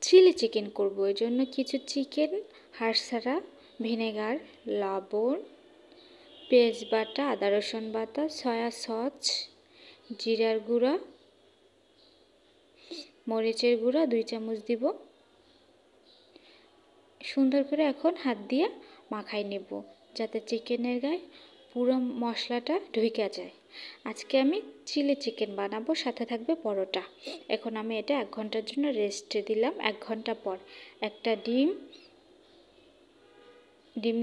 Chilli chicken করব। এর জন্য কিছু চিকেন, হাড় ছাড়া, ভিনেগার, লবণ, পেঁয়াজ বাটা, আদা রসুন বাটা, সয়া সস, জিরার গুঁড়া, মরিচের গুঁড়া 2 চামচ দিব। সুন্দর করে এখন হাত দিয়ে মাখাই নেব, যাতে চিকেনের গায়ে পুরো মশলাটা ঢুকে যায়। আজকে আমি চিলি চিকেন বানাবো, সাথে থাকবে পরোটা। এখন আমি এটা 1 ঘন্টার জন্য রেস্টে দিলাম। 1 ঘন্টা পর একটা ডিম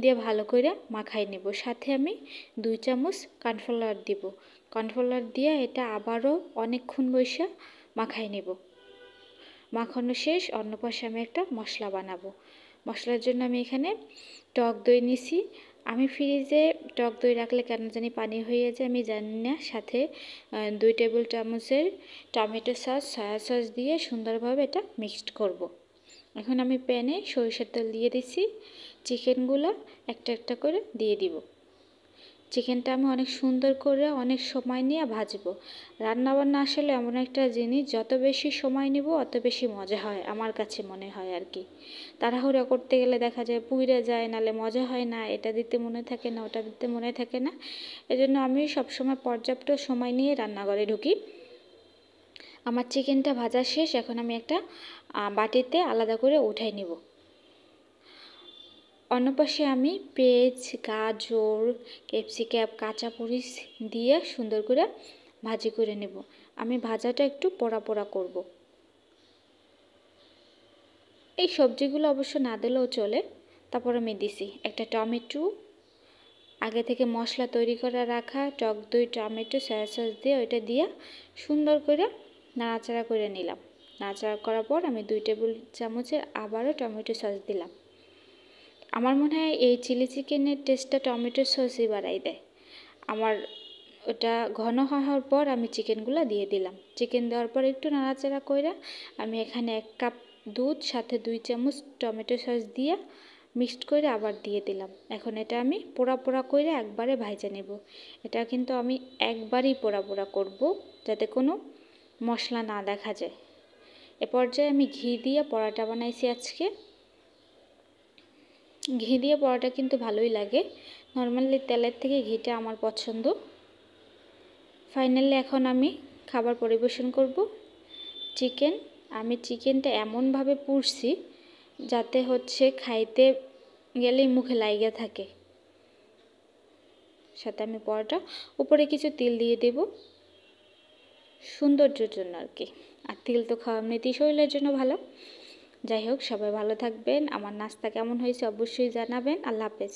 দিয়ে ভালো করে মাখাই নেব। সাথে আমি 2 চামচ কর্নফ্লাওয়ার দিব। কর্নফ্লাওয়ার দিয়ে এটা আবারও অনেকক্ষণ বসে মাখাই নেব। মাখানো শেষ। অন্য পাশে আমি একটা মশলা বানাবো। মশলার জন্য আমি এখানে টক দই নিছি। আমি ফ্রিজে টক দই রাখলে কেন জানি পানি হয়ে যায়, আমি জানি না। সাথে 2 টেবিল চামচের টমেটো সস, সয়া সস দিয়ে সুন্দরভাবে এটা মিক্সড করব। এখন আমি প্যানে সরিষার তেল দিয়ে দিছি। চিকেনগুলো একটা একটা করে দিয়ে দিব। চিকেনটা আমি অনেক সুন্দর করে অনেক সময় নিয়ে ভাজবো। রান্নাবান্না আসলে এমন একটা জিনিস, যত বেশি সময় নিব অত বেশি মজা হয়, আমার কাছে মনে হয় আর কি। তাড়াহুড়া করতে গেলে দেখা যায় পুড়ে যায়, নালে মজা হয় না, এটা দিতে মনে থাকে না, ওটা দিতে মনে থাকে না। এজন্য আমি সবসময় পর্যাপ্ত সময় নিয়ে রান্নাঘরে ঢুকি। আমার চিকেনটা ভাজা শেষ। এখন আমি একটা বাটিতে আলাদা করে উঠাই নিব। অন্য পাশে আমি পেঁয়াজ, গাজর, ক্যাপসিকাম, কাঁচামরিচ দিয়ে সুন্দর করে ভাজি করে নেব। আমি ভাজাটা একটু পোড়া পোড়া করব। এই সবজিগুলো অবশ্য না দিলেও চলে। তারপর আমি দিছি একটা টমেটো, আগে থেকে মশলা তৈরি করে রাখা টক দই, টমেটো, সয়া সস দিয়ে ওইটা দিয়ে সুন্দর করে নাড়াচাড়া করে নিলাম। নাড়াচাড়া করার পর আমি 2 টেবিল চামচের আবারও টমেটো সস দিলাম। আমার মনে হয় এই চিলি চিকেনের টেস্টটা টমেটো সসই বাড়াই দেয়। আমার ওটা ঘন হওয়ার পর আমি চিকেনগুলো দিয়ে দিলাম। চিকেন দেওয়ার পর একটু নাড়াচাড়া করে আমি এখানে 1 কাপ দুধ, সাথে 2 চামচ টমেটো সস দিয়ে মিক্সড করে আবার দিয়ে দিলাম। এখন এটা আমি পোড়া পোড়া করে একবারে ভাজে নেব। এটা কিন্তু আমি একবারই পোড়া পোড়া করব, যাতে কোনো মশলা না দেখা যায়। এ পর্যায়ে আমি ঘি দিয়ে পরোটা বানাইছি আজকে। ঘি দিয়ে পরোটা কিন্তু ভালোই লাগে। নর্মালি তেলের থেকে ঘিটা আমার পছন্দ। ফাইনালি এখন আমি খাবার পরিবেশন করব। আমি চিকেনটা এমনভাবে পুড়ছি যাতে হচ্ছে খাইতে গেলেই মুখে লাইগা থাকে। সাথে আমি পরোটা উপরে কিছু তিল দিয়ে দেব, সৌন্দর্যের জন্য আর কি। আর তিল তো খাওয়া এমনিতেই শরীরের জন্য ভালো। যাই হোক, সবাই ভালো থাকবেন। আমার নাস্তা কেমন হয়েছে অবশ্যই জানাবেন। আল্লাহ হাফেজ।